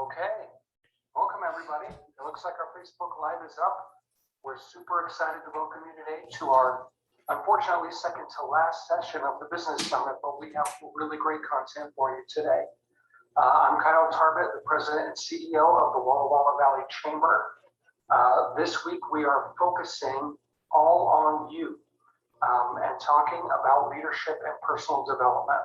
Okay, welcome everybody. It looks like our Facebook Live is up. We're super excited to welcome you today to our, unfortunately, second to last session of the Business Summit, but we have really great content for you today. I'm Kyle Tarbett, the President and CEO of the Walla Walla Valley Chamber. This week we are focusing all on you and talking about leadership and personal development.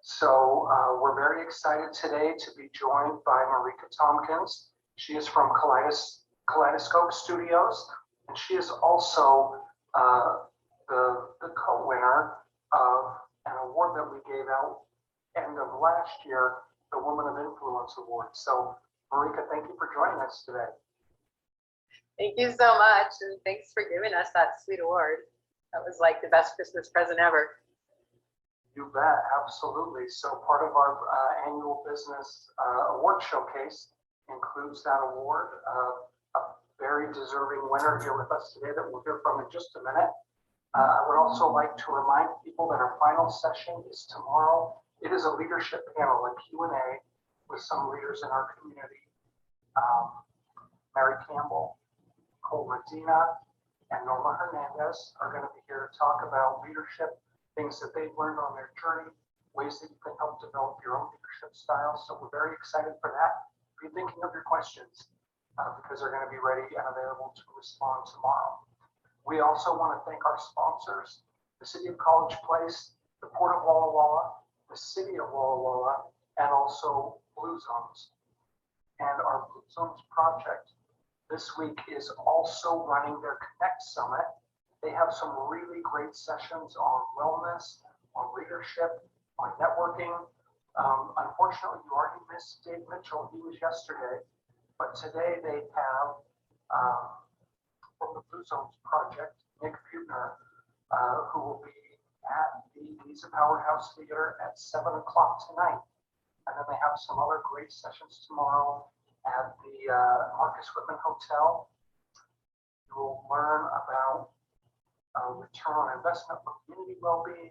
So we're very excited today to be joined by Marika Tomkins. She is from Kaleidoscope Studios, and she is also the co-winner of an award that we gave out end of last year, the Woman of Influence Award. So Marika, thank you for joining us today. Thank you so much, and thanks for giving us that sweet award. That was like the best Christmas present ever. You bet, absolutely. So part of our annual business award showcase includes that award. A very deserving winner here with us today that we'll hear from in just a minute. I would also like to remind people that our final session is tomorrow. It is a leadership panel, a Q&A with some leaders in our community. Mary Campbell, Cole Medina, and Norma Hernandez are going to be here to talk about leadership, things that they've learned on their journey, ways that you can help develop your own leadership style. So we're very excited for that. Be thinking of your questions because they're going to be ready and available to respond tomorrow. We also want to thank our sponsors, the City of College Place, the Port of Walla Walla, the City of Walla Walla, and also Blue Zones. And our Blue Zones project this week is also running their Connect Summit. They have some really great sessions on wellness, on leadership, on networking. Unfortunately, you already missed Dave Mitchell. He was yesterday. But today they have, from the Blue Zones Project, Nick Butner, who will be at the Giza Powerhouse Theater at 7 o'clock tonight. And then they have some other great sessions tomorrow at the Marcus Whitman Hotel. You will learn about return on investment for community well-being,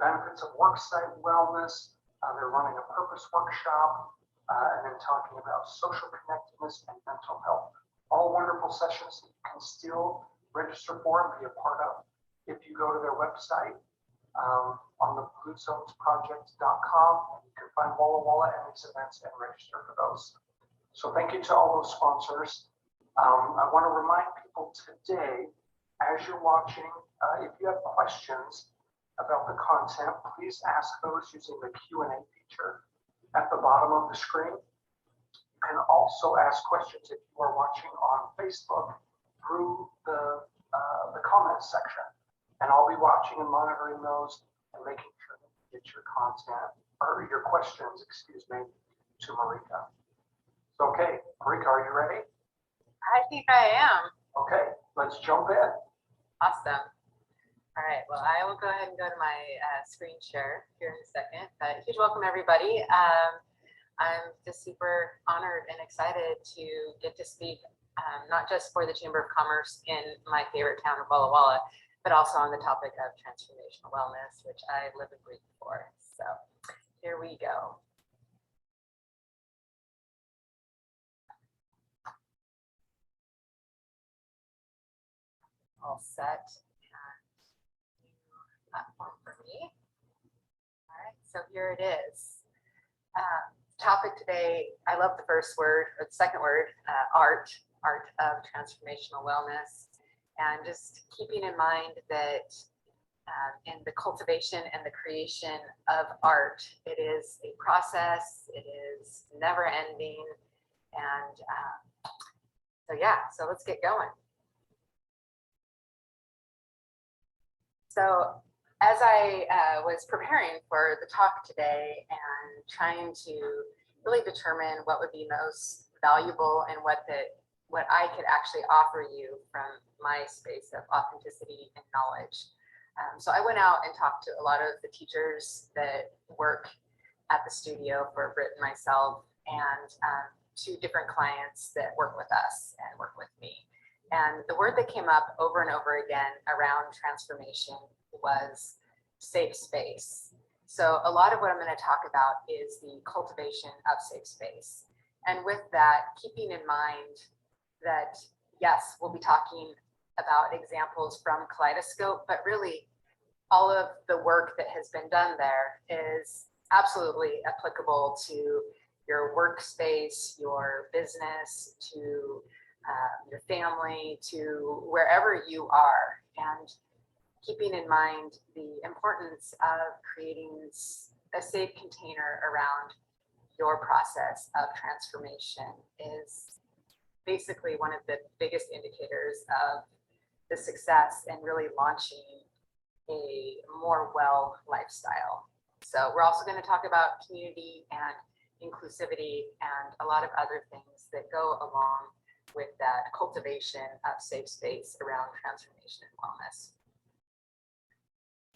benefits of worksite wellness. They're running a purpose workshop, and then talking about social connectedness and mental health. All wonderful sessions that you can still register for and be a part of if you go to their website on the bluezonesproject.com, and you can find Walla Walla and these events and register for those. So thank you to all those sponsors. I want to remind people today, as you're watching, if you have questions about the content, please ask those using the Q&A feature at the bottom of the screen. You can also ask questions if you are watching on Facebook through the comments section. And I'll be watching and monitoring those and making sure that you get your content, or your questions, excuse me, to Marika. So, okay, Marika, are you ready? I think I am. Okay, let's jump in. Awesome. All right, well, I will go ahead and go to my screen share here in a second. But huge welcome, everybody. I'm just super honored and excited to get to speak, not just for the Chamber of Commerce in my favorite town of Walla Walla, but also on the topic of transformational wellness, which I live and breathe for. So here we go. All set. Platform for me. All right, so here it is. Topic today, I love the first word, or the second word, art of transformational wellness, and just keeping in mind that in the cultivation and the creation of art, it is a process, it is never ending, and so yeah, so let's get going. So as I was preparing for the talk today and trying to really determine what would be most valuable and what I could actually offer you from my space of authenticity and knowledge. So I went out and talked to a lot of the teachers that work at the studio for Britt and myself, and 2 different clients that work with us and work with me. And the word that came up over and over again around transformation was safe space. So a lot of what I'm going to talk about is the cultivation of safe space. And with that, keeping in mind that, yes, we'll be talking about examples from Kaleidoscope, but really all of the work that has been done there is absolutely applicable to your workspace, your business, to your family, to wherever you are. And keeping in mind the importance of creating a safe container around your process of transformation is basically one of the biggest indicators of the success in really launching a more well lifestyle. So we're also going to talk about community and inclusivity and a lot of other things that go along with that cultivation of safe space around transformation and wellness.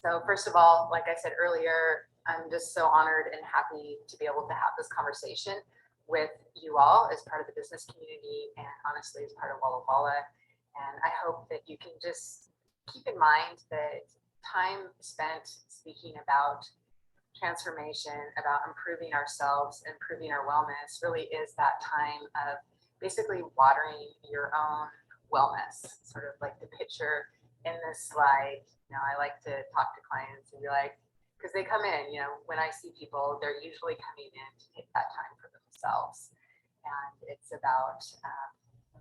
So first of all, like I said earlier, I'm just so honored and happy to be able to have this conversation with you all as part of the business community and honestly as part of Walla Walla. And I hope that you can just keep in mind that time spent speaking about transformation, about improving ourselves, improving our wellness really is that time of basically watering your own wellness, sort of like the picture in this slide. You know, I like to talk to clients and be like, because they come in, you know, when I see people, they're usually coming in to take that time for themselves. And it's about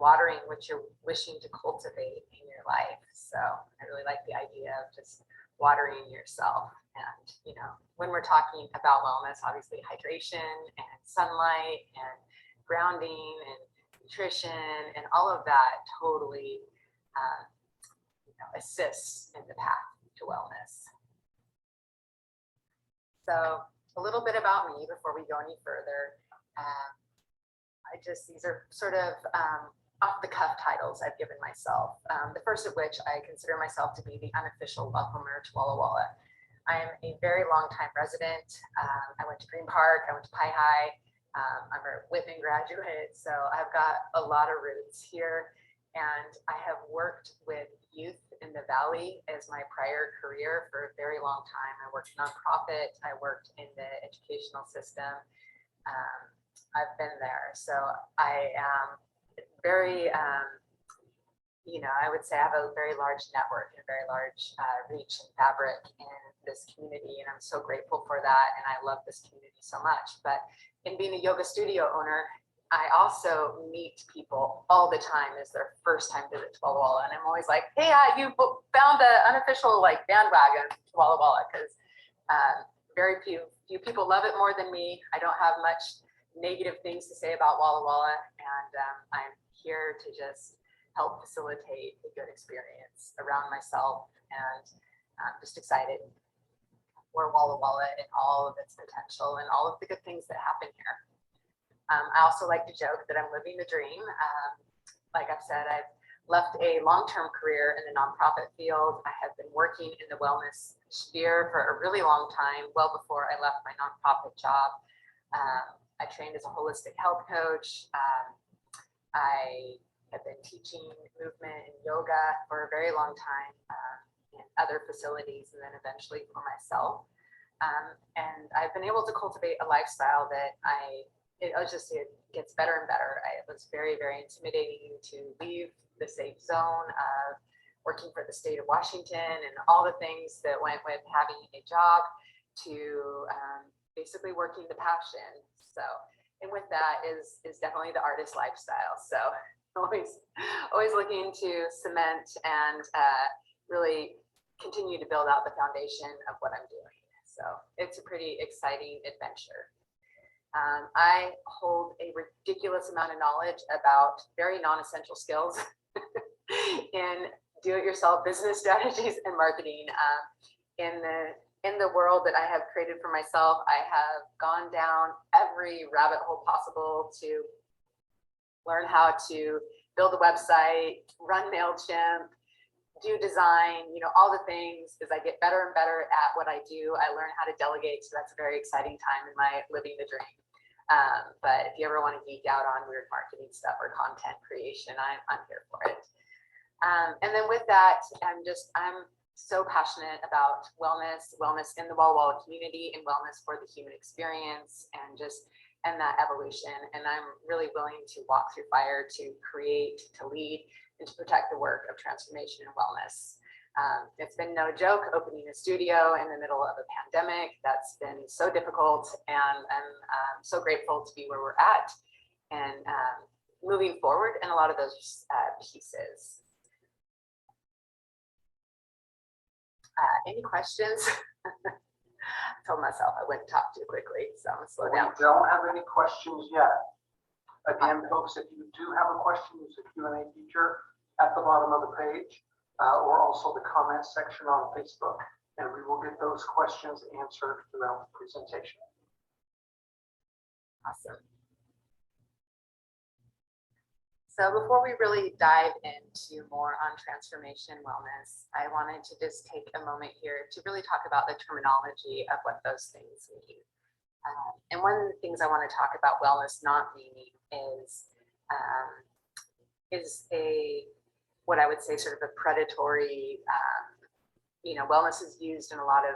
watering what you're wishing to cultivate in your life. So I really like the idea of just watering yourself. And, you know, when we're talking about wellness, obviously hydration and sunlight and grounding and nutrition and all of that totally assists in the path to wellness. So a little bit about me before we go any further. These are sort of off the cuff titles I've given myself. The first of which I consider myself to be the unofficial welcomer to Walla Walla. I'm a very long time resident. I went to Green Park, I went to Pi High. I'm a Whitman graduate, so I've got a lot of roots here. And I have worked with youth in the Valley as my prior career for a very long time. I worked nonprofit, I worked in the educational system. I've been there. So I am very, I would say I have a very large network and a very large reach and fabric in this community. And I'm so grateful for that. And I love this community so much. But in being a yoga studio owner, I also meet people all the time as their first time visit to Walla Walla. And I'm always like, hey, you found an unofficial bandwagon to Walla Walla, because very few people love it more than me. I don't have much negative things to say about Walla Walla. And I'm here to just help facilitate a good experience around myself. And I'm just excited for Walla Walla and all of its potential and all of the good things that happen here. I also like to joke that I'm living the dream. Like I've said, I've left a long-term career in the nonprofit field. I have been working in the wellness sphere for a really long time, well before I left my nonprofit job. I trained as a holistic health coach. I have been teaching movement and yoga for a very long time in other facilities and then eventually for myself. And I've been able to cultivate a lifestyle that it gets better and better. It was very, very intimidating to leave the safe zone of working for the state of Washington and all the things that went with having a job to basically working the passion. So, and with that is definitely the artist lifestyle. So always looking to cement and really continue to build out the foundation of what I'm doing. So it's a pretty exciting adventure. I hold a ridiculous amount of knowledge about very non-essential skills in do-it-yourself business strategies and marketing. In the world that I have created for myself, I have gone down every rabbit hole possible to learn how to build a website, run MailChimp, do design, all the things. As I get better and better at what I do, I learn how to delegate. So that's a very exciting time in my living the dream. But if you ever want to geek out on weird marketing stuff or content creation, I'm here for it. And then with that, I'm so passionate about wellness in the Walla Walla community and wellness for the human experience, and just and that evolution. And I'm really willing to walk through fire, to create, to lead, and to protect the work of transformation and wellness. It's been no joke opening a studio in the middle of a pandemic. That's been so difficult, and I'm so grateful to be where we're at and moving forward in a lot of those pieces. Any questions? I told myself I wouldn't talk too quickly, so I'm gonna slow down. We don't have any questions yet. Again, folks, if you do have a question, use the Q&A feature at the bottom of the page, or also the comment section on Facebook, and we will get those questions answered throughout the presentation. Awesome. So before we really dive into more on transformation wellness, I wanted to just take a moment here to really talk about the terminology of what those things mean. And one of the things I want to talk about wellness not meaning is what I would say sort of a predatory, wellness is used in a lot of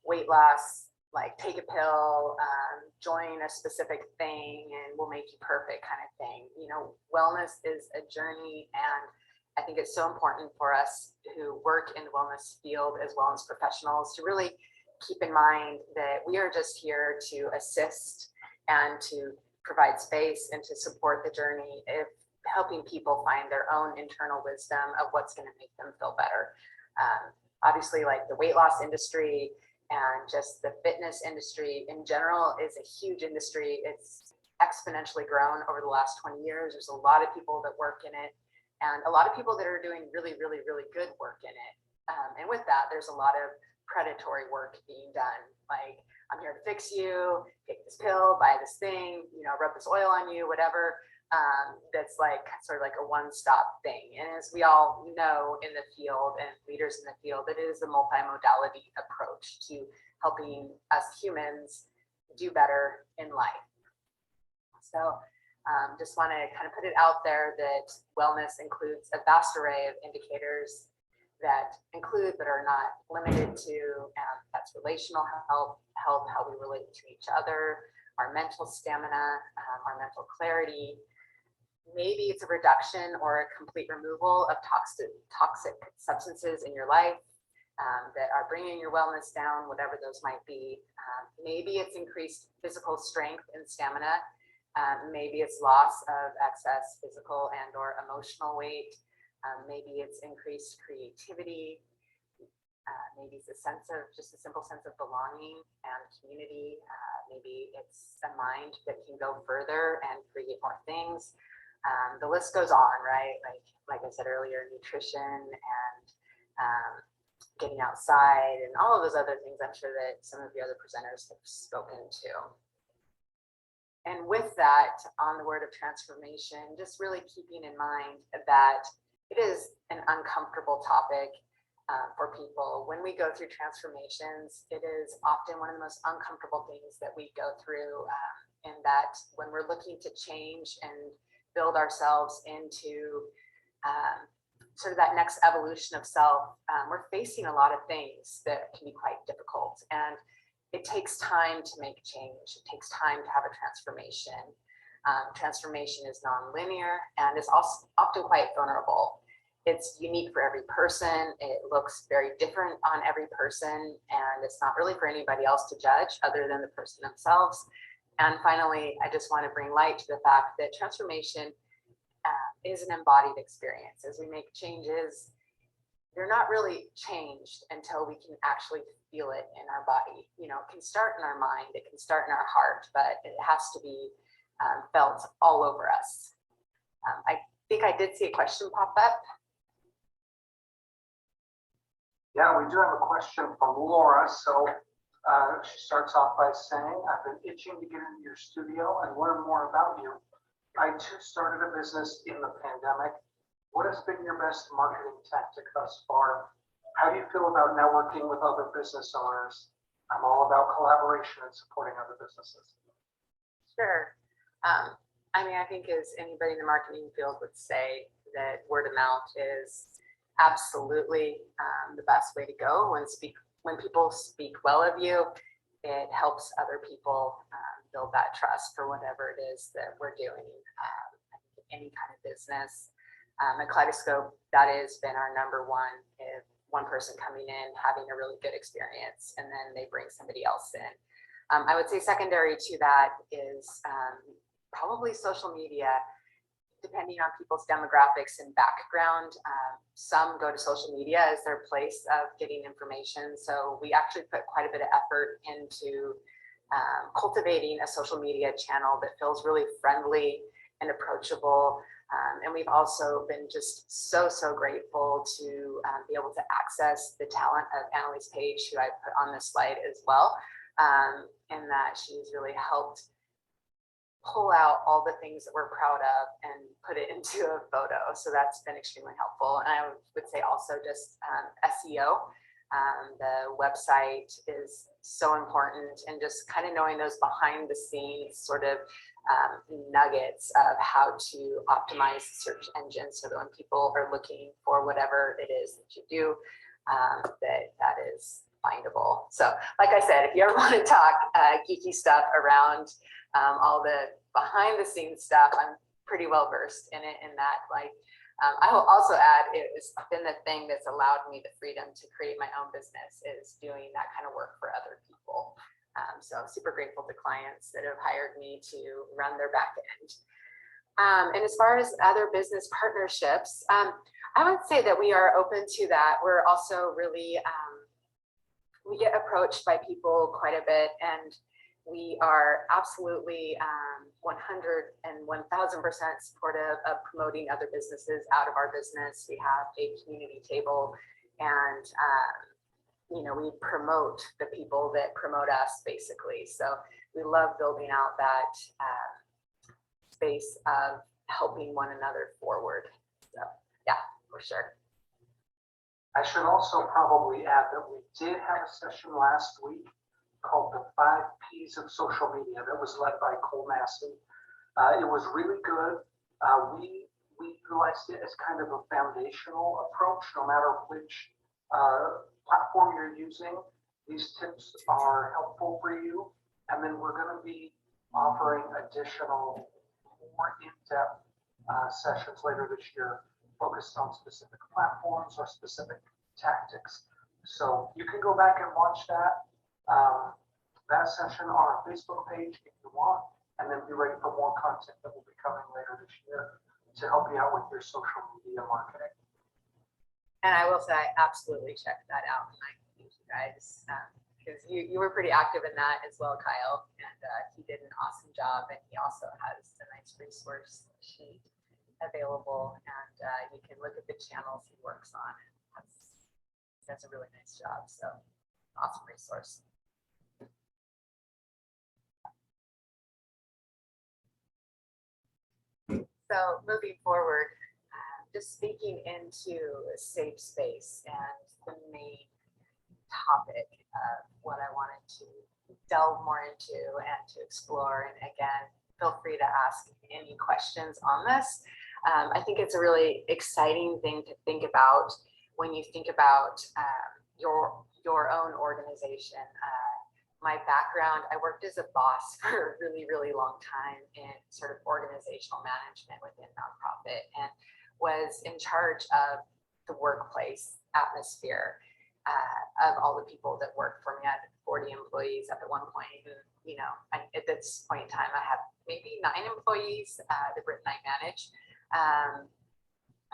weight loss, like take a pill, join a specific thing and we'll make you perfect kind of thing. Wellness is a journey, and I think it's so important for us who work in the wellness field as wellness professionals to really keep in mind that we are just here to assist and to provide space and to support the journey of helping people find their own internal wisdom of what's going to make them feel better. Obviously, like the weight loss industry and just the fitness industry in general is a huge industry. It's exponentially grown over the last 20 years. There's a lot of people that work in it, and a lot of people that are doing really, really, really good work in it. And with that, there's a lot of predatory work being done. Like, I'm here to fix you, take this pill, buy this thing, rub this oil on you, whatever. That's like sort of like a one-stop thing. And as we all know in the field and leaders in the field, it is a multimodality approach to helping us humans do better in life. So just want to kind of put it out there that wellness includes a vast array of indicators that include but are not limited to, that's relational health, how we relate to each other, our mental stamina, our mental clarity. Maybe it's a reduction or a complete removal of toxic substances in your life that are bringing your wellness down, whatever those might be. Maybe it's increased physical strength and stamina. Maybe it's loss of excess physical and or emotional weight. Maybe it's increased creativity. Maybe it's a simple sense of belonging and community. Maybe it's a mind that can go further and create more things. The list goes on, right? Like I said earlier, nutrition and getting outside and all of those other things I'm sure that some of the other presenters have spoken to. And with that, on the word of transformation, just really keeping in mind that it is an uncomfortable topic for people. When we go through transformations, it is often one of the most uncomfortable things that we go through, in that when we're looking to change and build ourselves into sort of that next evolution of self, we're facing a lot of things that can be quite difficult. And it takes time to make change. It takes time to have a transformation. Transformation is non-linear and is also often quite vulnerable. It's unique for every person. It looks very different on every person, and it's not really for anybody else to judge other than the person themselves. And finally, I just want to bring light to the fact that transformation is an embodied experience. As we make changes, they're not really changed until we can actually feel it in our body. It can start in our mind, it can start in our heart, but it has to be felt all over us. I think I did see a question pop up. Yeah, we do have a question from Laura. So she starts off by saying, I've been itching to get into your studio and learn more about you. I too started a business in the pandemic. What has been your best marketing tactic thus far? How do you feel about networking with other business owners? I'm all about collaboration and supporting other businesses. Sure. I think as anybody in the marketing field would say, that word of mouth is absolutely the best way to go. When people speak well of you, it helps other people build that trust for whatever it is that we're doing, any kind of business. At Kaleidoscope, that has been our number one. If one person coming in, having a really good experience, and then they bring somebody else in. I would say secondary to that is probably social media, depending on people's demographics and background. Some go to social media as their place of getting information. So we actually put quite a bit of effort into cultivating a social media channel that feels really friendly and approachable. And we've also been just so grateful to be able to access the talent of Annalise Page, who I put on this slide as well, in that she's really helped pull out all the things that we're proud of and put it into a photo. So that's been extremely helpful. And I would say also just SEO. The website is so important, and just kind of knowing those behind the scenes sort of nuggets of how to optimize the search engine, so that when people are looking for whatever it is that you do, that is findable. So like I said, if you ever want to talk geeky stuff around all the behind the scenes stuff, I'm pretty well versed in it, in that, like, I will also add, it's been the thing that's allowed me the freedom to create my own business, is doing that kind of work for other people. So super grateful to clients that have hired me to run their back end. And as far as other business partnerships, I would say that we are open to that. We're also really, we get approached by people quite a bit, and we are absolutely 100 and 1000% supportive of promoting other businesses out of our business. We have a community table, and you know, we promote the people that promote us, basically. So we love building out that space of helping one another forward. So yeah, for sure. I should also probably add that we did have a session last week called the 5 Ps of social media that was led by Cole Massey. It was really good. We utilized it as kind of a foundational approach, no matter which platform you're using. These tips are helpful for you. And then we're going to be offering additional, more in-depth sessions later this year, focused on specific platforms or specific tactics. So you can go back and watch that session on our Facebook page if you want, and then be ready for more content that will be coming later this year to help you out with your social media marketing. And I will say, I absolutely checked that out, and I thank you guys, because you were pretty active in that as well, Kyle, and he did an awesome job. And he also has a nice resource sheet available, and you can look at the channels he works on. And that's a really nice job. So awesome resource. So moving forward, just speaking into a safe space, and the main topic of what I wanted to delve more into and to explore. And again, feel free to ask any questions on this. I think it's a really exciting thing to think about when you think about your own organization. My background, I worked as a boss for a really long time in sort of organizational management within nonprofit, and was in charge of the workplace atmosphere of all the people that worked for me. I had 40 employees at one point. And, you know, at this point in time, I have maybe 9 employees that Britt and I manage.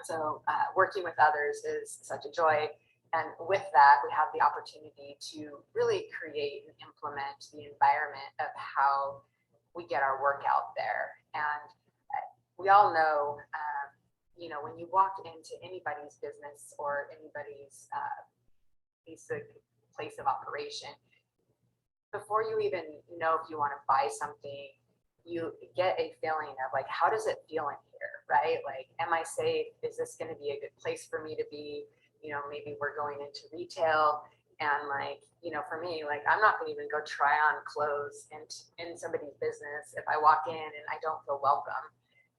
So working with others is such a joy. And with that, we have the opportunity to really create and implement the environment of how we get our work out there. And we all know, you know, when you walk into anybody's business or anybody's basic place of operation, before you even know if you want to buy something, you get a feeling of like, how does it feel in here, right? Like, am I safe? Is this going to be a good place for me to be? You know, maybe we're going into retail, and like, you know, for me, like, I'm not going to even go try on clothes in somebody's business if I walk in and I don't feel welcome,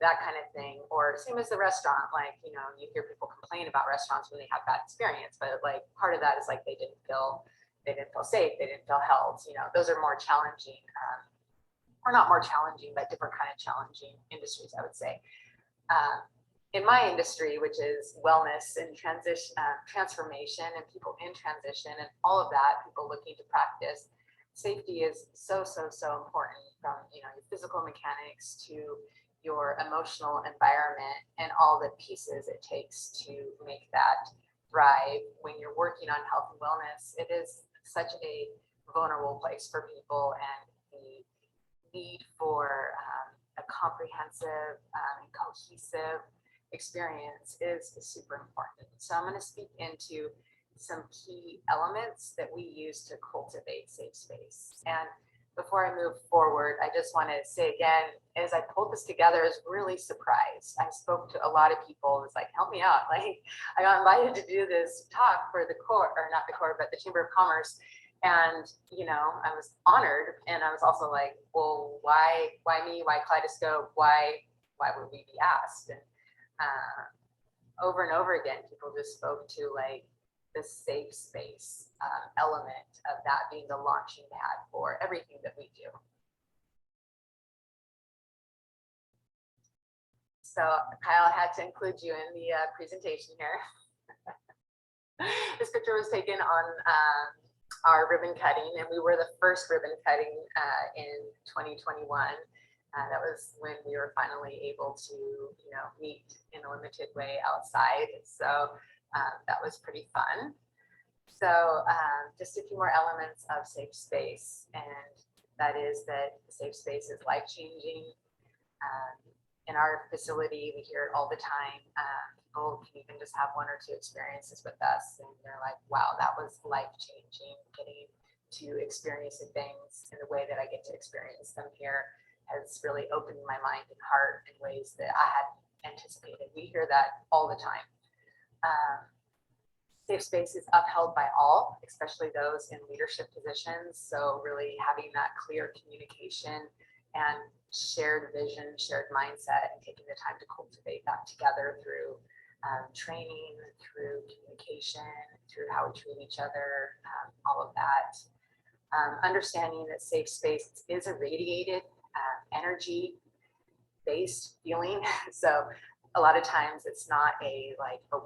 that kind of thing. Or same as the restaurant, like, you know, you hear people complain about restaurants when they have bad experience, but like part of that is like they didn't feel safe, they didn't feel held. You know, those are more challenging or not more challenging, but different kind of challenging industries, I would say. In my industry, which is wellness and transition, transformation, and people in transition, and all of that, people looking to practice, safety is so important, from your physical mechanics to your emotional environment and all the pieces it takes to make that thrive. When you're working on health and wellness, it is such a vulnerable place for people, and the need for a comprehensive and cohesive experience is super important. So I'm going to speak into some key elements that we use to cultivate safe space. And before I move forward, I just want to say again, as I pulled this together, I was really surprised. I spoke to a lot of people. It was like, help me out. Like, I got invited to do this talk for the Corps, or not the Corps, but the Chamber of Commerce. And, I was honored. And I was also like, well, why me? Why Kaleidoscope? Why would we be asked? And over and over again, people just spoke to like the safe space element of that being the launching pad for everything that we do. So Kyle had to include you in the presentation here. This picture was taken on our ribbon cutting, and we were the first ribbon cutting in 2021. That was when we were finally able to, meet in a limited way outside. So that was pretty fun. So just a few more elements of safe space, and that is that safe space is life-changing. In our facility, we hear it all the time. People can even just have one or two experiences with us, and they're like, wow, that was life-changing, getting to experience things in the way that I get to experience them here has really opened my mind and heart in ways that I hadn't anticipated. We hear that all the time. Safe space is upheld by all, especially those in leadership positions. So really having that clear communication and shared vision, shared mindset, and taking the time to cultivate that together through training, through communication, through how we treat each other, all of that. Understanding that safe space is a radiated energy-based feeling. So a lot of times it's not a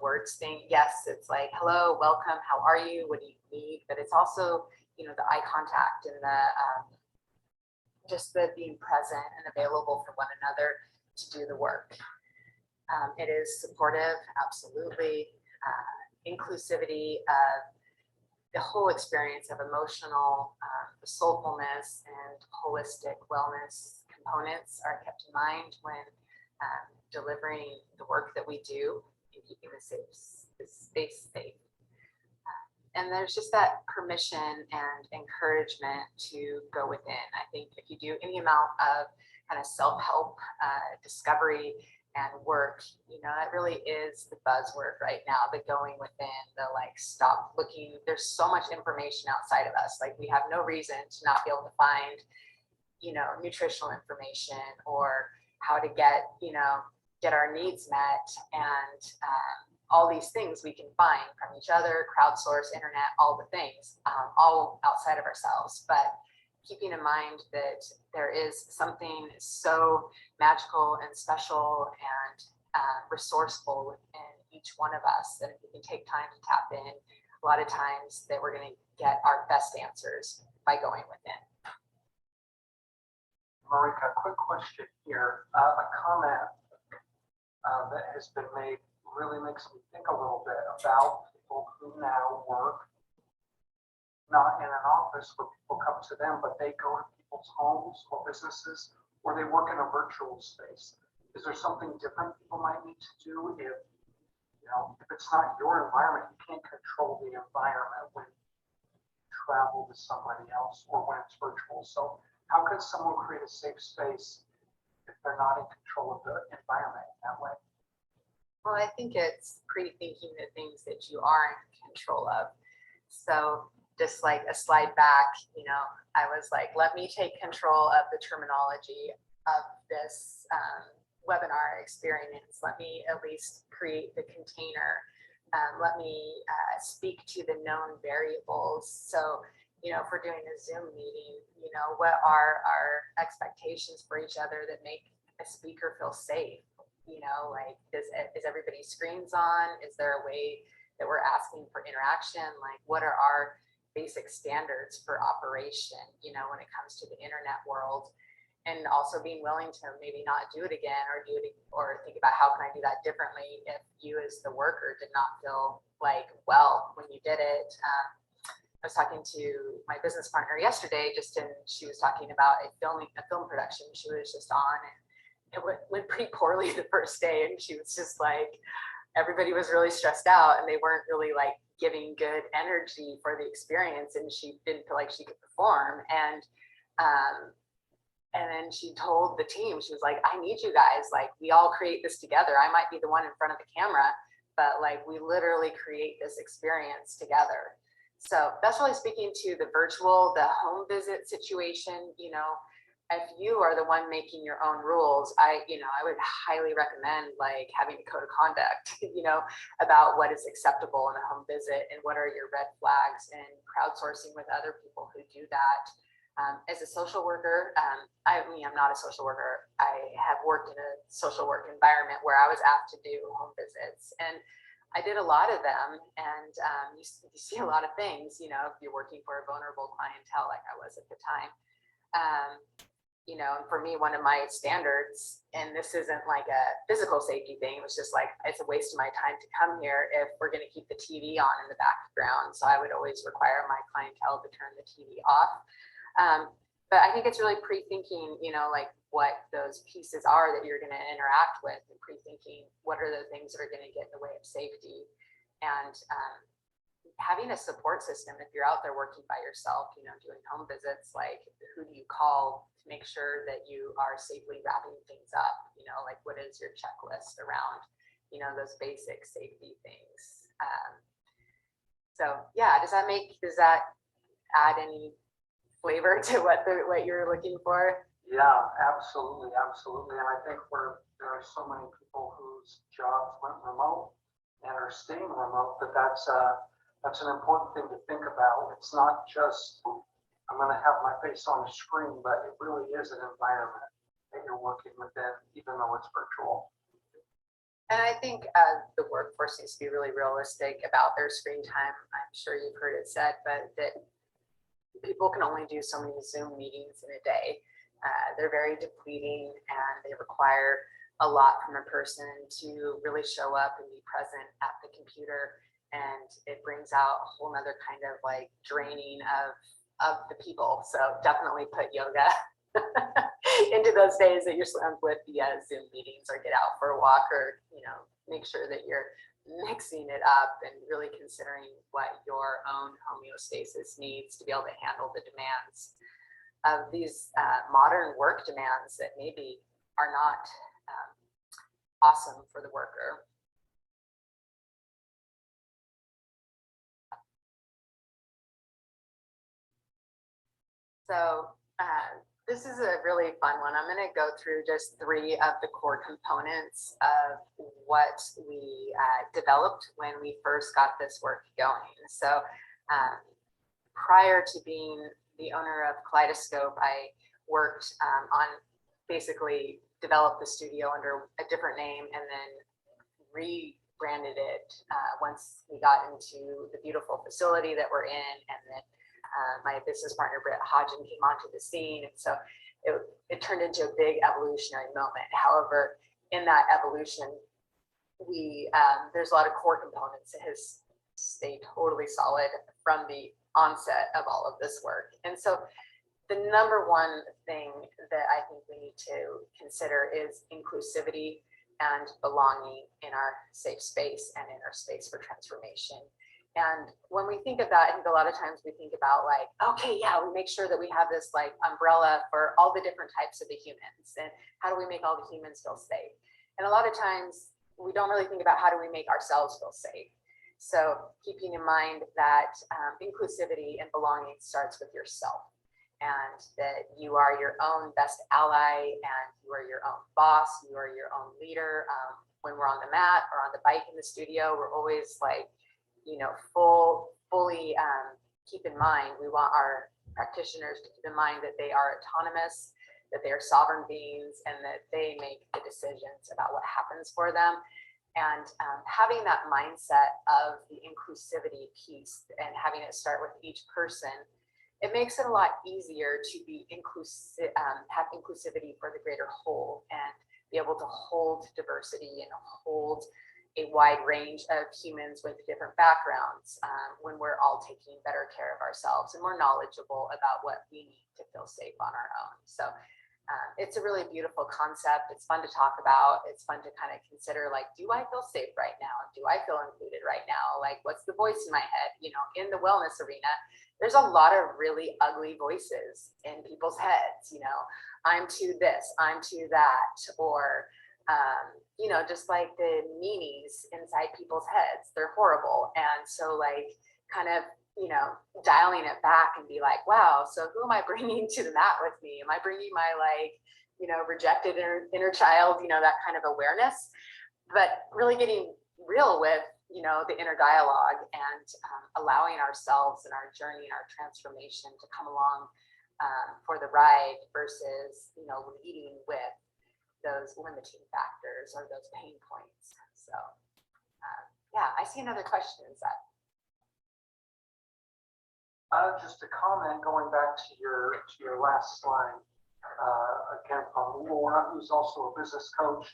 words thing. Yes, it's like, hello, welcome, how are you? What do you need? But it's also, the eye contact and the just the being present and available for one another to do the work. It is supportive, absolutely. Inclusivity of the whole experience of emotional, the soulfulness and holistic wellness components are kept in mind when delivering the work that we do and keeping the space safe. And there's just that permission and encouragement to go within. I think if you do any amount of kind of self-help discovery and work, that really is the buzzword right now, the going within, the stop looking. There's so much information outside of us. We have no reason to not be able to find, nutritional information or how to get our needs met, and all these things we can find from each other, crowdsource, internet, all the things, all outside of ourselves. But keeping in mind that there is something so magical and special and resourceful within each one of us, that if we can take time to tap in, a lot of times that we're going to get our best answers by going within. Marika, quick question here. A comment that has been made really makes me think a little bit about people who now work not in an office where people come to them, but they go to people's homes or businesses, or they work in a virtual space. Is there something different people might need to do if it's not your environment? You can't control the environment when you travel to somebody else or when it's virtual. So how can someone create a safe space if they're not in control of the environment in that way? Well, I think it's pre-thinking the things that you are in control of. So just like a slide back, I was like, let me take control of the terminology of this webinar experience. Let me at least create the container. Let me speak to the known variables. So, if we're doing a Zoom meeting, what are our expectations for each other that make a speaker feel safe? Like, is everybody's screens on? Is there a way that we're asking for interaction? Like, what are our basic standards for operation, when it comes to the internet world? And also being willing to maybe not do it again, or think about how can I do that differently if you as the worker did not feel like well when you did it. I was talking to my business partner yesterday, and she was talking about a film production she was just on, and it went pretty poorly the first day, and she was just like, everybody was really stressed out and they weren't really like giving good energy for the experience, and she didn't feel like she could perform. And then she told the team, she was like, I need you guys, like, we all create this together. I might be the one in front of the camera, but like, we literally create this experience together. So that's really speaking to the the home visit situation. If you are the one making your own rules, I would highly recommend like having a code of conduct, about what is acceptable in a home visit and what are your red flags, and crowdsourcing with other people who do that. As a social worker, I'm not a social worker. I have worked in a social work environment where I was asked to do home visits, and I did a lot of them. And you see a lot of things, if you're working for a vulnerable clientele like I was at the time. And for me, one of my standards, and this isn't like a physical safety thing, it was just like, it's a waste of my time to come here if we're going to keep the TV on in the background. So I would always require my clientele to turn the TV off. But I think it's really pre-thinking, like what those pieces are that you're going to interact with, and pre-thinking what are the things that are going to get in the way of safety, and having a support system. If you're out there working by yourself, doing home visits, like who do you call to make sure that you are safely wrapping things up? Like what is your checklist around, those basic safety things? So yeah, does that add any flavor to what you're looking for? Yeah, absolutely. And I think there are so many people whose jobs went remote and are staying remote, that's an important thing to think about. It's not just, I'm going to have my face on a screen, but it really is an environment that you're working within, even though it's virtual. And I think the workforce needs to be really realistic about their screen time. I'm sure you've heard it said, but that people can only do so many Zoom meetings in a day. They're very depleting, and they require a lot from a person to really show up and be present at the computer. And it brings out a whole nother kind of like draining of the people. So definitely put yoga into those days that you're slammed with the Zoom meetings, or get out for a walk, or make sure that you're mixing it up and really considering what your own homeostasis needs to be able to handle the demands of these modern work demands that maybe are not awesome for the worker. So this is a really fun one. I'm going to go through just 3 of the core components of what we developed when we first got this work going. So prior to being the owner of Kaleidoscope, I worked on basically developed the studio under a different name, and then rebranded it once we got into the beautiful facility that we're in. And then my business partner, Britt Hodgen, came onto the scene. And so it turned into a big evolutionary moment. However, in that evolution, there's a lot of core components that has stayed totally solid from the onset of all of this work. And so the number one thing that I think we need to consider is inclusivity and belonging in our safe space and in our space for transformation. And when we think of that, I think a lot of times we think about like, okay, yeah, we make sure that we have this like umbrella for all the different types of the humans, and how do we make all the humans feel safe? And a lot of times we don't really think about how do we make ourselves feel safe. So keeping in mind that inclusivity and belonging starts with yourself, and that you are your own best ally, and you are your own boss, you are your own leader. When we're on the mat or on the bike in the studio, we're always like, fully keep in mind, we want our practitioners to keep in mind that they are autonomous, that they are sovereign beings, and that they make the decisions about what happens for them. And having that mindset of the inclusivity piece and having it start with each person, it makes it a lot easier to be inclusive, have inclusivity for the greater whole, and be able to hold diversity and hold a wide range of humans with different backgrounds when we're all taking better care of ourselves and more knowledgeable about what we need to feel safe on our own. So it's a really beautiful concept. It's fun to talk about. It's fun to kind of consider, like, do I feel safe right now? Do I feel included right now? Like, what's the voice in my head? You know, in the wellness arena, there's a lot of really ugly voices in people's heads. You know, I'm too this, I'm too that, or, you know, just like the meanies inside people's heads, they're horrible. And so, like, kind of, you know, dialing it back and be like, wow, so who am I bringing to the mat with me? Am I bringing my, like, you know, rejected inner child, you know, that kind of awareness, but really getting real with, you know, the inner dialogue and allowing ourselves and our journey and our transformation to come along for the ride versus, you know, leading with those limiting factors or those pain points. So yeah, I see another question. Is that just a comment going back to your last slide, again from Laura, who's also a business coach,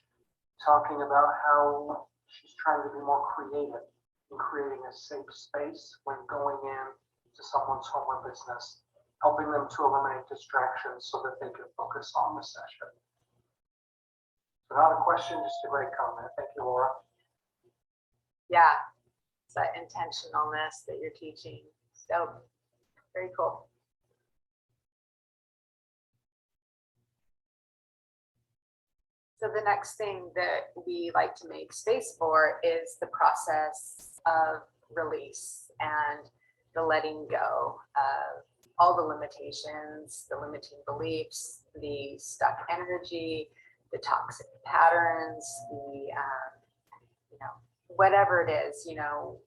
talking about how she's trying to be more creative in creating a safe space when going in to someone's home or business, helping them to eliminate distractions so that they can focus on the session. So not a question, just a great comment. Thank you, Laura. yeah, it's that intentionalness that you're teaching. So very cool. So the next thing that we like to make space for is the process of release and the letting go of all the limitations, the limiting beliefs, the stuck energy, the toxic patterns, the, you know, whatever it is, you know,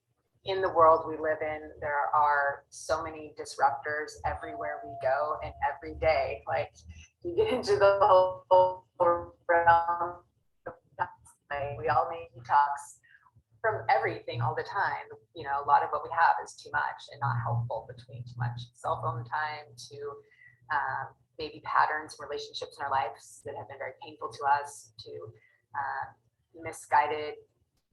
in the world we live in, there are so many disruptors everywhere we go and every day. Like, you get into the whole realm of, like, we all need detox from everything all the time. You know, a lot of what we have is too much and not helpful, between too much cell phone time to maybe patterns, relationships in our lives that have been very painful to us, to misguided,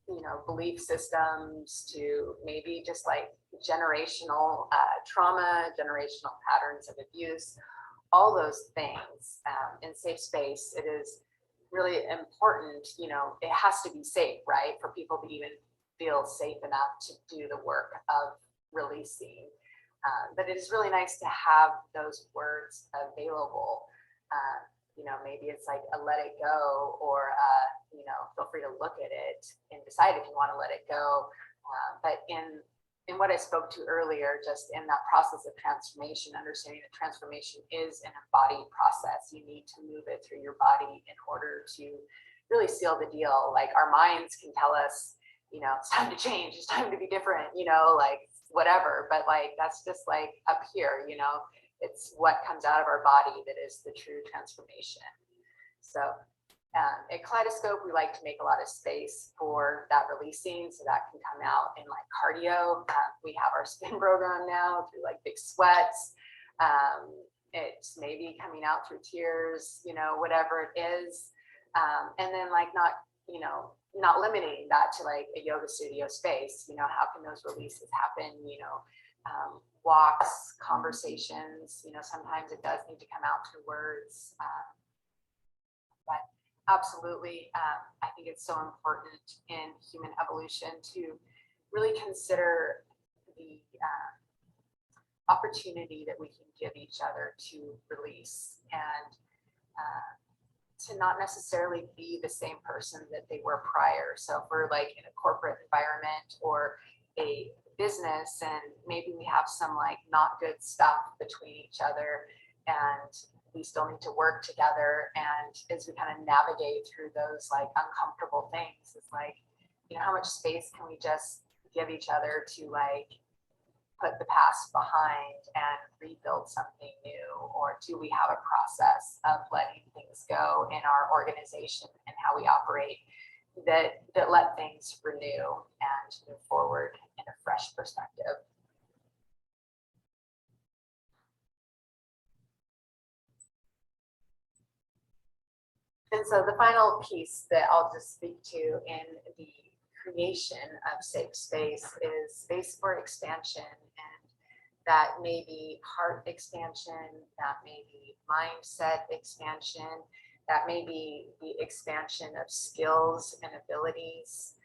you know, belief systems, to maybe just like generational trauma, generational patterns of abuse, all those things. In safe space, it is really important, you know, it has to be safe, right? For people to even feel safe enough to do the work of releasing. But it is really nice to have those words available. You know, maybe it's like a let it go, or, you know, feel free to look at it and decide if you want to let it go. But in what I spoke to earlier, just in that process of transformation, understanding that transformation is an embodied process. You need to move it through your body in order to really seal the deal. Like, our minds can tell us, you know, it's time to change, it's time to be different, you know, like whatever. But like, that's just like up here, you know, it's what comes out of our body that is the true transformation. So at Kaleidoscope, we like to make a lot of space for that releasing, so that can come out in like cardio. We have our spin program now through like big sweats. It's maybe coming out through tears, you know, whatever it is. And then like not, you know, not limiting that to like a yoga studio space. You know, how can those releases happen? You know, walks, conversations, you know, sometimes it does need to come out through words. But absolutely, I think it's so important in human evolution to really consider the opportunity that we can give each other to release, and to not necessarily be the same person that they were prior. So if we're like in a corporate environment or a business, and maybe we have some like not good stuff between each other, and we still need to work together. And as we kind of navigate through those like uncomfortable things, it's like, you know, how much space can we just give each other to like put the past behind and rebuild something new? Or do we have a process of letting things go in our organization and how we operate that let things renew and move forward in a fresh perspective? And so the final piece that I'll just speak to in the creation of safe space is space for expansion. And that may be heart expansion, that may be mindset expansion, that may be the expansion of skills and abilities.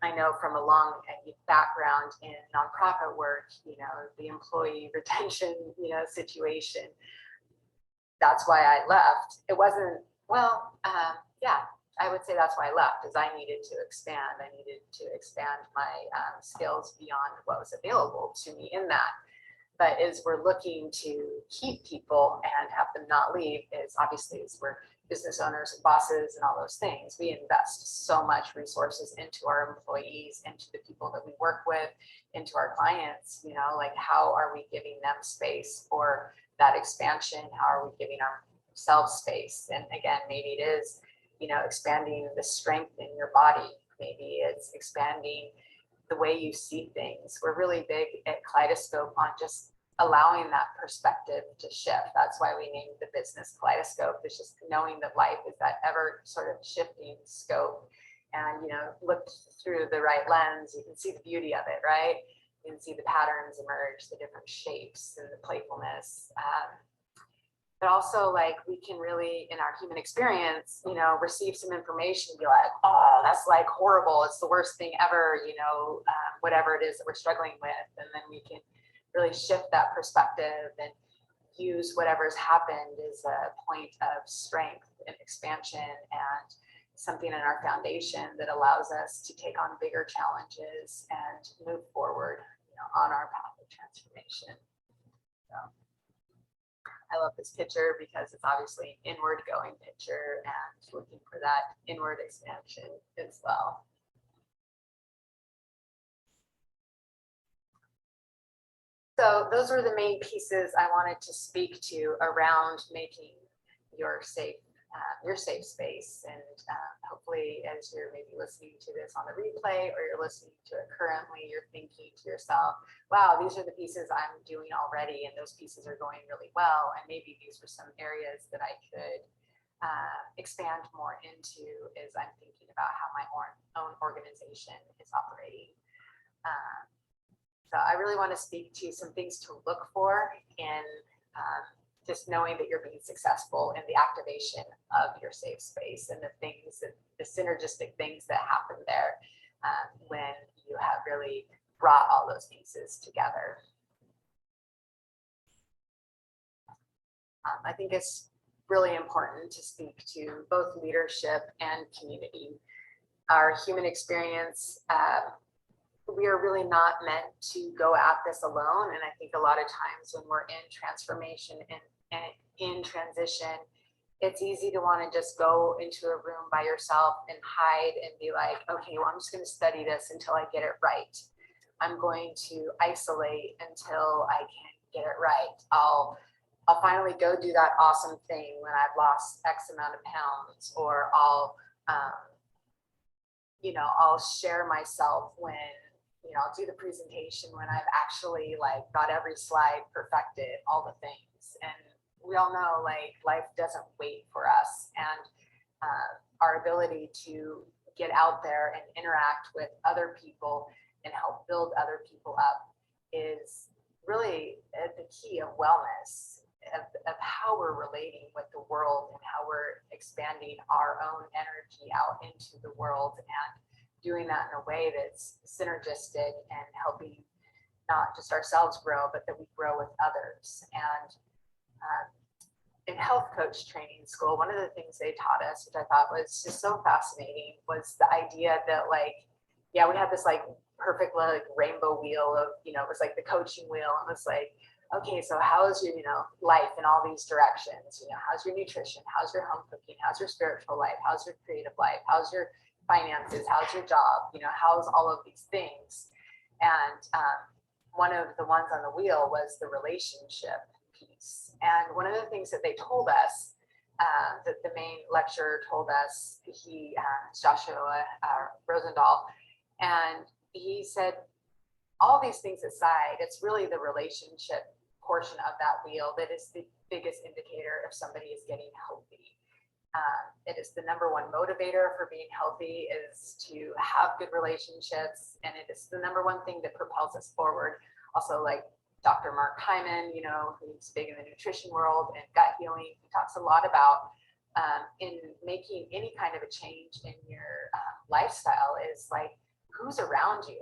I know from a long background in nonprofit work, the employee retention, situation. That's why I left. It wasn't, I would say that's why I left, is I needed to expand. I needed to expand my skills beyond what was available to me in that. But as we're looking to keep people and have them not leave, is obviously as we're business owners and bosses and all those things, we invest so much resources into our employees, into the people that we work with, into our clients, like how are we giving them space for that expansion? How are we giving ourselves space? And again, maybe it is, expanding the strength in your body. Maybe it's expanding the way you see things. We're really big at Kaleidoscope on just allowing that perspective to shift. That's why we named the business Kaleidoscope. It's just knowing that life is that ever sort of shifting scope. And, look through the right lens, you can see the beauty of it, right? You can see the patterns emerge, the different shapes and the playfulness. But also, like, we can really, in our human experience, receive some information and be like, oh, that's like horrible. It's the worst thing ever, whatever it is that we're struggling with. And then we can really shift that perspective and use whatever's happened as a point of strength and expansion and something in our foundation that allows us to take on bigger challenges and move forward, on our path of transformation. So I love this picture because it's obviously an inward going picture and looking for that inward expansion as well. So those were the main pieces I wanted to speak to around making your safe space. And hopefully, as you're maybe listening to this on the replay or you're listening to it currently, you're thinking to yourself, wow, these are the pieces I'm doing already, and those pieces are going really well. And maybe these were some areas that I could expand more into as I'm thinking about how my own organization is operating. So I really want to speak to some things to look for in just knowing that you're being successful in the activation of your safe space and the synergistic things that happen there when you have really brought all those pieces together. I think it's really important to speak to both leadership and community. Our human experience, we are really not meant to go at this alone. And I think a lot of times when we're in transformation and in transition, it's easy to want to just go into a room by yourself and hide and be like, okay, well, I'm just going to study this until I get it right. I'm going to isolate until I can get it right. I'll finally go do that awesome thing when I've lost X amount of pounds, or I'll share myself when, I'll do the presentation when I've actually got every slide perfected, all the things. And we all know life doesn't wait for us, and our ability to get out there and interact with other people and help build other people up is really at the key of wellness, of how we're relating with the world and how we're expanding our own energy out into the world, and doing that in a way that's synergistic and helping not just ourselves grow, but that we grow with others. And in health coach training school, one of the things they taught us, which I thought was just so fascinating, was the idea that we had this perfect rainbow wheel of, it was like the coaching wheel. And it was like, okay, so how is your, life in all these directions? How's your nutrition? How's your home cooking? How's your spiritual life? How's your creative life? How's your finances? How's your job? How's all of these things? And one of the ones on the wheel was the relationship piece. And one of the things that they told us, that the main lecturer told us, Joshua Rosendahl, and he said, all these things aside, it's really the relationship portion of that wheel that is the biggest indicator if somebody is getting healthy. It is the number one motivator for being healthy, is to have good relationships, and it is the number one thing that propels us forward. Also, like Dr. Mark Hyman, you know, who's big in the nutrition world and gut healing, he talks a lot about in making any kind of a change in your lifestyle is like, who's around you.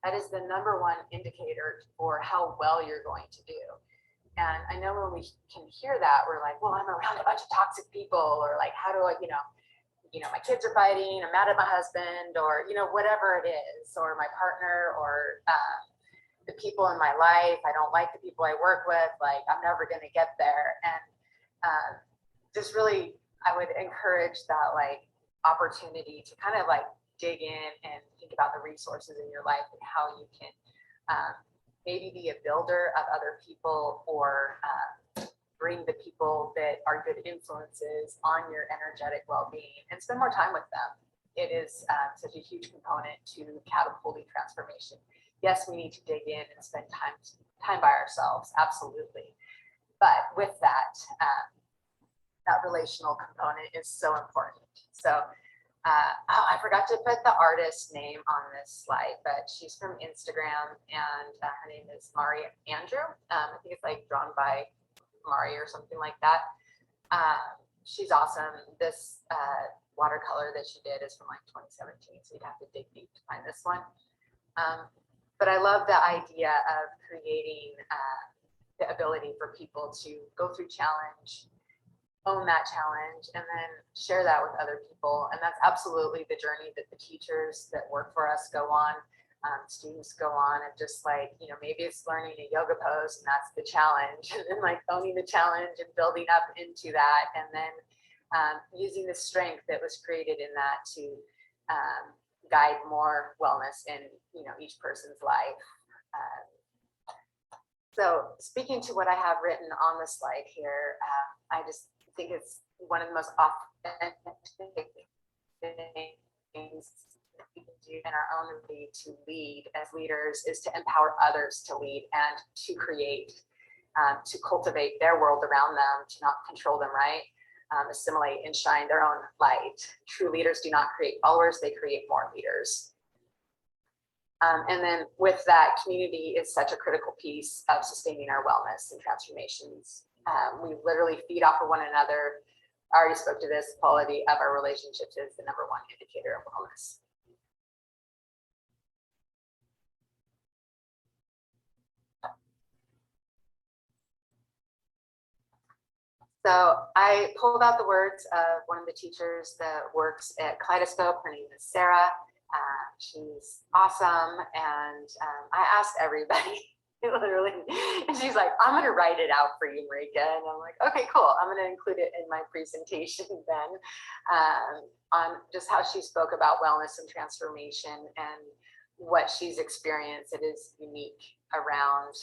That is the number one indicator for how well you're going to do. And I know when we can hear that, we're like, well, I'm around a bunch of toxic people, or like, how do I, you know, my kids are fighting, I'm mad at my husband, or, you know, whatever it is, or my partner, or the people in my life, I don't like the people I work with, like, I'm never going to get there. And just really, I would encourage that like opportunity to kind of like dig in and think about the resources in your life and how you can maybe be a builder of other people, or bring the people that are good influences on your energetic well-being, and spend more time with them. It is such a huge component to catapulting transformation. Yes, we need to dig in and spend time by ourselves, absolutely. But with that, that relational component is so important. So I forgot to put the artist's name on this slide, but she's from Instagram, and her name is Marika Andrew. I think it's like drawn by Mari or something like that. She's awesome. This watercolor that she did is from like 2017, so you'd have to dig deep to find this one. But I love the idea of creating the ability for people to go through challenge, own that challenge, and then share that with other people. And that's absolutely the journey that the teachers that work for us go on, students go on, and just like, you know, maybe it's learning a yoga pose and that's the challenge, and then like owning the challenge and building up into that, and then using the strength that was created in that to guide more wellness in, you know, each person's life. So speaking to what I have written on the slide here, I just think it's one of the most authentic things we can do in our own ability to lead as leaders is to empower others to lead and to create, to cultivate their world around them, to not control them, right? Assimilate and shine their own light. True leaders do not create followers, they create more leaders. And then with that, community is such a critical piece of sustaining our wellness and transformations. We literally feed off of one another. I already spoke to this. Quality of our relationships is the number one indicator of wellness. So I pulled out the words of one of the teachers that works at Kaleidoscope. Her name is Sarah. She's awesome. And I asked everybody, literally, and she's like, I'm gonna write it out for you, Marika. And I'm like, okay, cool. I'm gonna include it in my presentation then, on just how she spoke about wellness and transformation and what she's experienced. It is unique around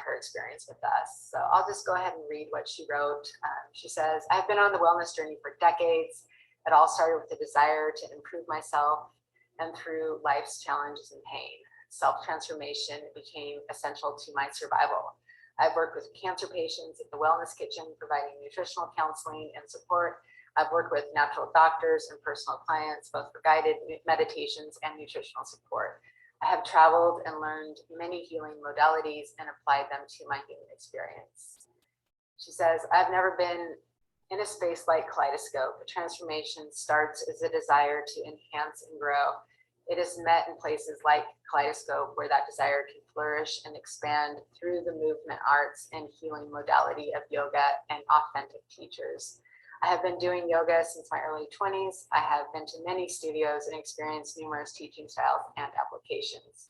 her experience with us. So I'll just go ahead and read what she wrote. She says, I've been on the wellness journey for decades. It all started with the desire to improve myself, and through life's challenges and pain, self-transformation became essential to my survival. I've worked with cancer patients at the Wellness Kitchen, providing nutritional counseling and support. I've worked with natural doctors and personal clients, both for guided meditations and nutritional support. I have traveled and learned many healing modalities and applied them to my human experience. She says, I've never been in a space like Kaleidoscope. Transformation starts as a desire to enhance and grow. It is met in places like Kaleidoscope, where that desire can flourish and expand through the movement arts and healing modality of yoga and authentic teachers. I have been doing yoga since my early 20s. I have been to many studios and experienced numerous teaching styles and applications.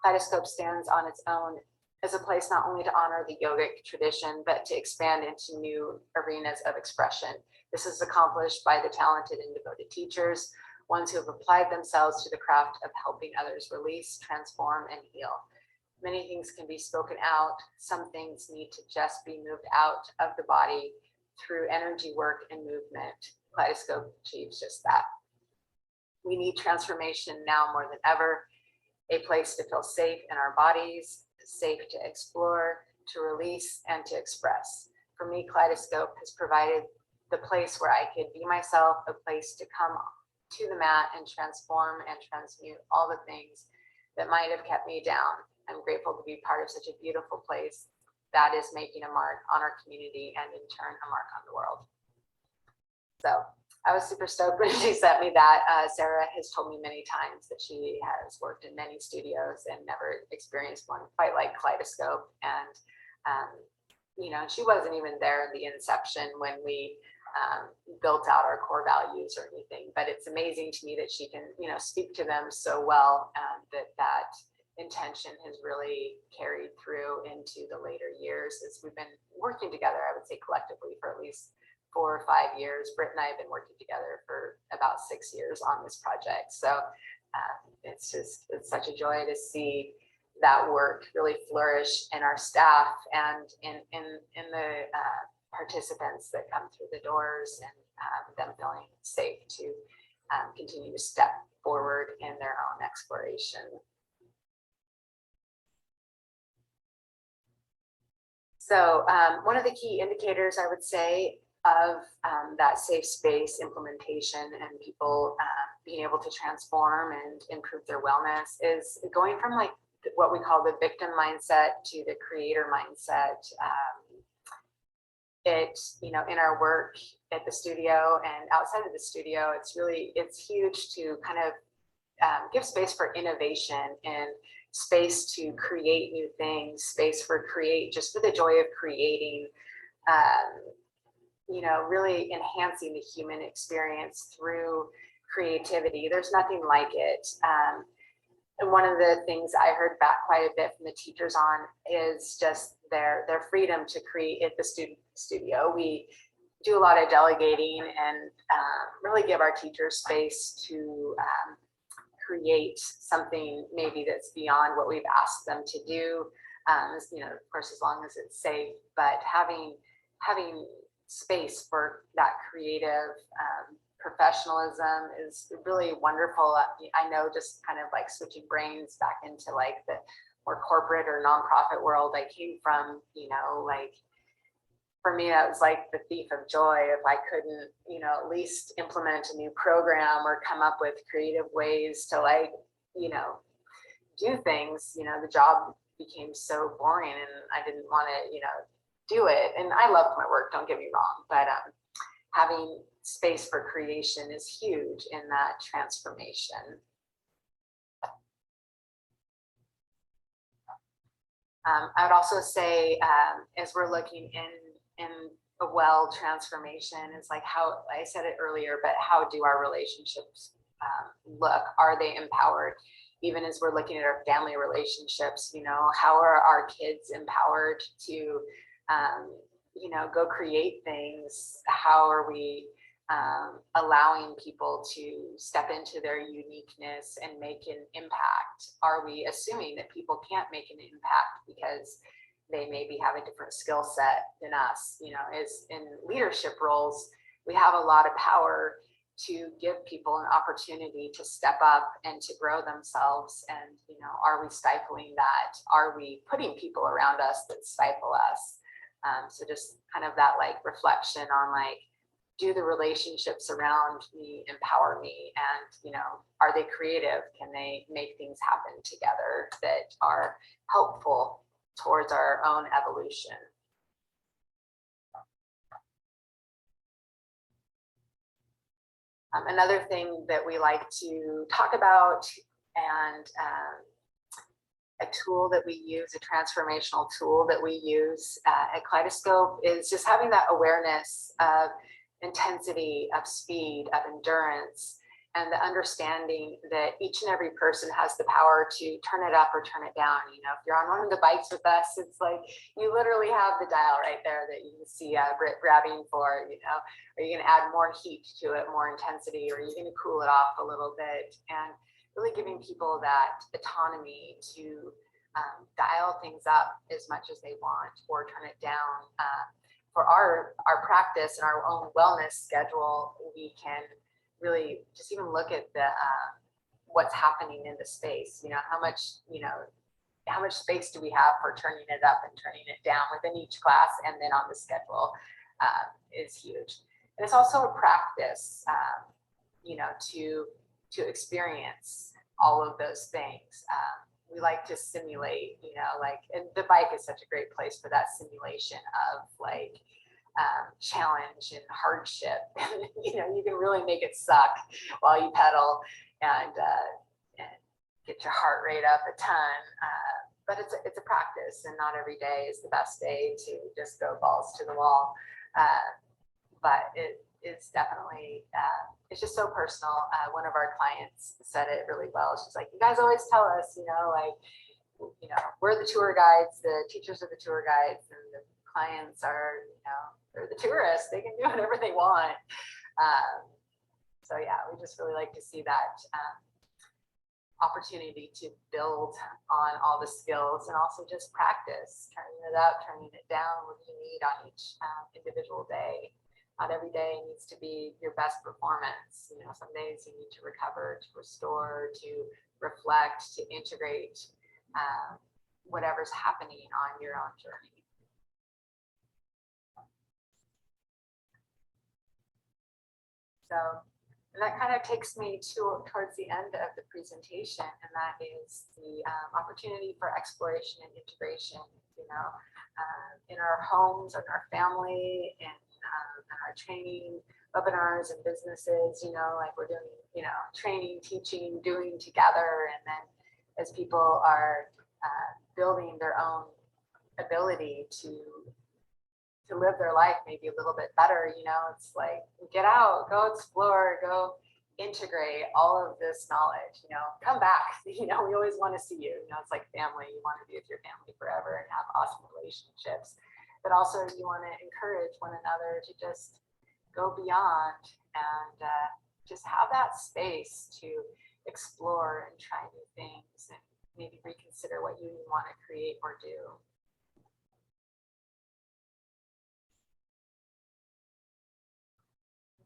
Kaleidoscope stands on its own as a place not only to honor the yogic tradition, but to expand into new arenas of expression. This is accomplished by the talented and devoted teachers, ones who have applied themselves to the craft of helping others release, transform, and heal. Many things can be spoken out. Some things need to just be moved out of the body through energy work and movement. Kaleidoscope achieves just that. We need transformation now more than ever, a place to feel safe in our bodies, safe to explore, to release, and to express. For me, Kaleidoscope has provided the place where I could be myself, a place to come to the mat and transform and transmute all the things that might have kept me down. I'm grateful to be part of such a beautiful place that is making a mark on our community and in turn a mark on the world. So I was super stoked when she sent me that. Sarah has told me many times that she has worked in many studios and never experienced one quite like Kaleidoscope. And, you know, she wasn't even there in the inception when we built out our core values or anything, but it's amazing to me that she can, you know, speak to them so well, that intention has really carried through into the later years as we've been working together, I would say collectively for at least 4 or 5 years. Britt and I have been working together for about 6 years on this project. So it's such a joy to see that work really flourish in our staff and in the participants that come through the doors, and them feeling safe to continue to step forward in their own exploration. So one of the key indicators, I would say, of that safe space implementation and people being able to transform and improve their wellness is going from like what we call the victim mindset to the creator mindset. You know, in our work at the studio and outside of the studio, it's huge to kind of give space for innovation and space to create new things, space for just for the joy of creating, you know, really enhancing the human experience through creativity. There's nothing like it. And one of the things I heard back quite a bit from the teachers on is just their freedom to create at the studio. We do a lot of delegating and really give our teachers space to create something maybe that's beyond what we've asked them to do. You know, of course, as long as it's safe, but having space for that creative professionalism is really wonderful. I know, just kind of like switching brains back into like the more corporate or nonprofit world I came from, you know, like for me, that was like the thief of joy if I couldn't, you know, at least implement a new program or come up with creative ways to like, you know, do things. You know, the job became so boring and I didn't want to, you know, do it. And I loved my work, don't get me wrong, but having space for creation is huge in that transformation. I would also say, as we're looking in a well transformation, is like how I said it earlier, but how do our relationships look? Are they empowered? Even as we're looking at our family relationships, you know, how are our kids empowered to, you know, go create things? How are we allowing people to step into their uniqueness and make an impact? Are we assuming that people can't make an impact because they maybe have a different skill set than us? You know, as in leadership roles, we have a lot of power to give people an opportunity to step up and to grow themselves. And, you know, are we stifling that? Are we putting people around us that stifle us? So just kind of that like reflection on like, do the relationships around me empower me? And, you know, are they creative? Can they make things happen together that are helpful towards our own evolution? Another thing that we like to talk about, and a tool that we use, a transformational tool that we use at Kaleidoscope, is just having that awareness of intensity, of speed, of endurance, and the understanding that each and every person has the power to turn it up or turn it down. You know, if you're on one of the bikes with us, it's like you literally have the dial right there that you can see Britt grabbing for. You know, are you going to add more heat to it, more intensity, or are you going to cool it off a little bit? And really giving people that autonomy to dial things up as much as they want or turn it down. For our practice and our own wellness schedule, we can really just even look at the what's happening in the space. How much space do we have for turning it up and turning it down within each class, and then on the schedule is huge. And it's also a practice, to experience all of those things. We like to simulate, and the bike is such a great place for that simulation of challenge and hardship. You can really make it suck while you pedal and get your heart rate up a ton. But it's a practice, and not every day is the best day to just go balls to the wall. But it's definitely, it's just so personal. One of our clients said it really well. She's like, you guys always tell us, we're the tour guides, the teachers are the tour guides, and the clients are, they're the tourists. They can do whatever they want. So yeah, we just really like to see that opportunity to build on all the skills, and also just practice, turning it up, turning it down. What do you need on each individual day? Not every day needs to be your best performance. Some days you need to recover, to restore, to reflect, to integrate whatever's happening on your own journey. So, and that kind of takes me towards the end of the presentation, and that is the opportunity for exploration and integration, in our homes, in our family, and our training webinars and businesses, we're doing, training, teaching, doing together. And then as people are building their own ability to live their life maybe a little bit better, it's like, get out, go explore, go integrate all of this knowledge, come back, we always want to see you, it's like family. You want to be with your family forever and have awesome relationships, but also you want to encourage one another to just go beyond and just have that space to explore and try new things, and maybe reconsider what you want to create or do.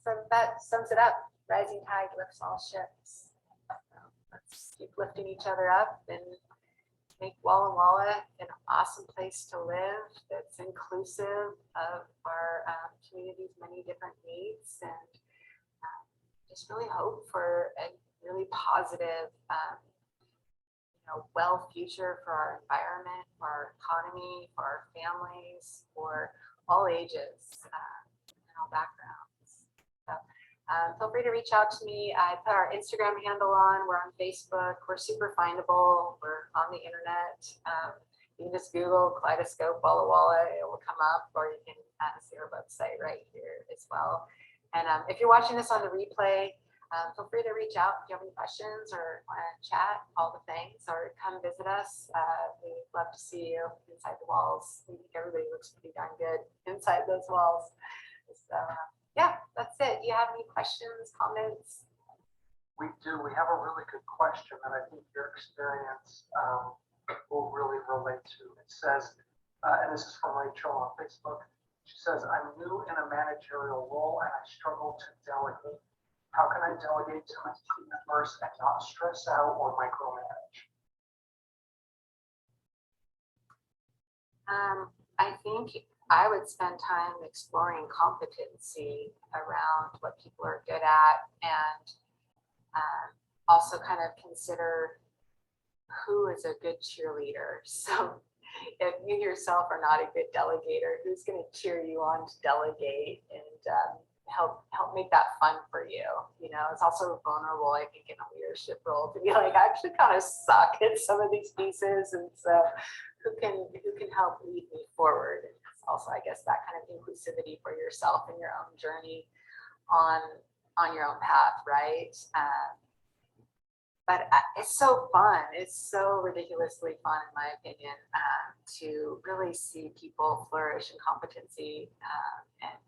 So that sums it up. Rising tide lifts all ships. So let's keep lifting each other up and make Walla Walla an awesome place to live that's inclusive of our community's many different needs, and just really hope for a really positive, well future for our environment, for our economy, for our families, for all ages and all backgrounds. So, feel free to reach out to me. I put our Instagram handle on. We're on Facebook. We're super findable. We're on the internet. You can just Google Kaleidoscope Walla Walla. It will come up, or you can see our website right here as well. And if you're watching this on the replay, feel free to reach out if you have any questions or want to chat, all the things, or come visit us. We'd love to see you inside the walls. We think everybody looks pretty darn good inside those walls. So, yeah, that's it. Do you have any questions, comments? We do. We have a really good question that I think your experience will really relate to. It says, and this is from Rachel on Facebook. She says, I'm new in a managerial role and I struggle to delegate. How can I delegate to my team members and not stress out or micromanage? I think I would spend time exploring competency around what people are good at, and also kind of consider who is a good cheerleader. So if you yourself are not a good delegator, who's going to cheer you on to delegate and help make that fun for you? It's also vulnerable, I think, in a leadership role to be like, I actually kind of suck at some of these pieces, and so who can help lead me forward? And it's also, I guess, that kind of inclusivity for yourself and your own journey on your own path, right? But it's so fun. It's so ridiculously fun, in my opinion, to really see people flourish in competency. And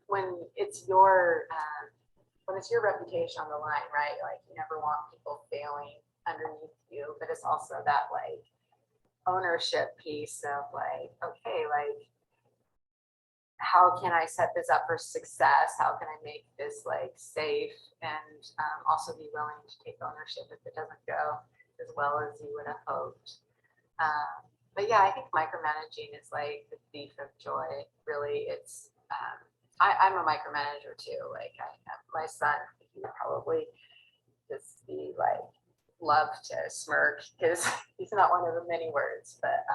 when it's your reputation on the line, right? Like, you never want people failing underneath you, but it's also that like ownership piece of like, okay, like how can I set this up for success? How can I make this like safe and also be willing to take ownership if it doesn't go as well as you would have hoped. But yeah, I think micromanaging is like the thief of joy. Really, it's I'm a micromanager too. Like my son, he would probably just be like love to smirk because he's not one of the many words, but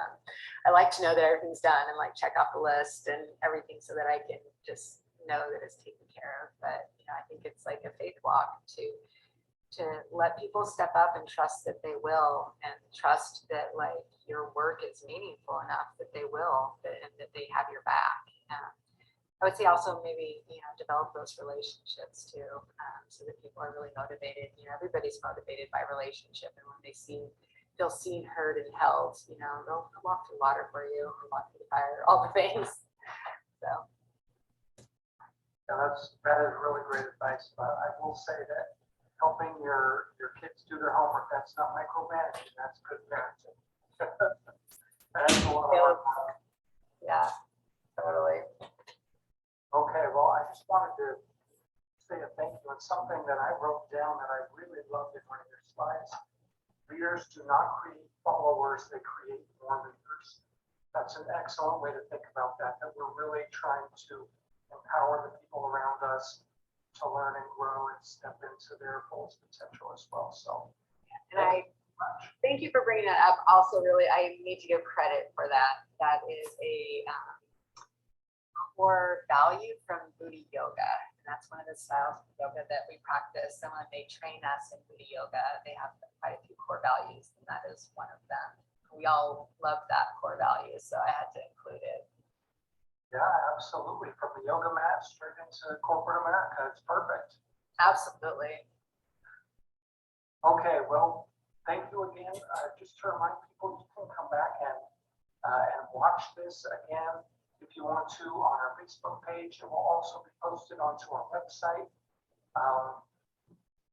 I like to know that everything's done and like check off the list and everything so that I can just know that it's taken care of. But you know, I think it's like a faith walk to let people step up and trust that they will, and trust that like your work is meaningful enough that they will, and that they have your back. I would say also maybe, you know, develop those relationships too, so that people are really motivated. You know, everybody's motivated by relationship, and when they feel seen, heard, and held, you know, they'll walk through water for you, walk through the fire, all the things. So. Yeah, that is really great advice. But I will say that helping your kids do their homework, that's not micromanaging, that's good parenting. That's a lot of work. Yeah, totally. Okay, well, I just wanted to say a thank you. It's something that I wrote down that I really loved in one of your slides. Leaders do not create followers, they create more leaders. That's an excellent way to think about that we're really trying to empower the people around us to learn and grow and step into their fullest potential as well. So, and I thank you for bringing that up. Also, really, I need to give credit for that. That is a core value from Buddha yoga. And that's one of the styles of yoga that we practice. And when they train us in Buddha yoga, they have quite a few core values, and that is one of them. We all love that core value, so I had to include it. Yeah, absolutely. From the yoga mat straight into corporate America, it's perfect. Absolutely. Okay, well, thank you again. Just to remind people, you can come back and watch this again if you want to on our Facebook page. It will also be posted onto our website.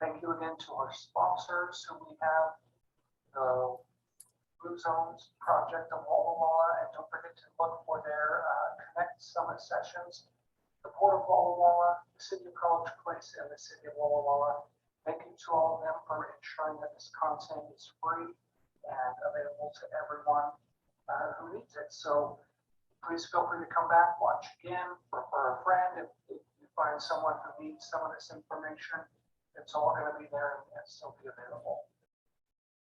Thank you again to our sponsors who we have, the Blue Zones Project of Walla Walla, and don't forget to look for their Connect Summit sessions, the Port of Walla Walla, the City of College Place, and the City of Walla Walla. Thank you to all of them for ensuring that this content is free and available to everyone who needs it. So please feel free to come back, watch again, refer a friend. If you find someone who needs some of this information, it's all going to be there and still be available.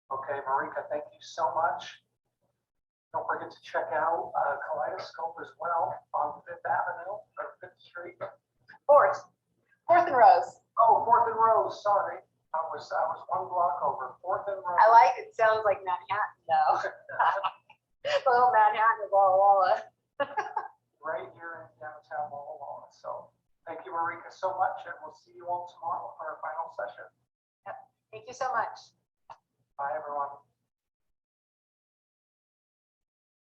Okay, Marika, thank you so much. Don't forget to check out Kaleidoscope as well on 5th Avenue or 5th Street. Fourth and Rose. Oh, 4th and Rose, sorry. I was one block over. 4th and Rose. I like it. Sounds like Manhattan, though. Little Manhattan of Walla Walla. Right here in downtown Walla Walla. So thank you, Marika, so much, and we'll see you all tomorrow for our final session. Yep. Thank you so much. Bye, everyone.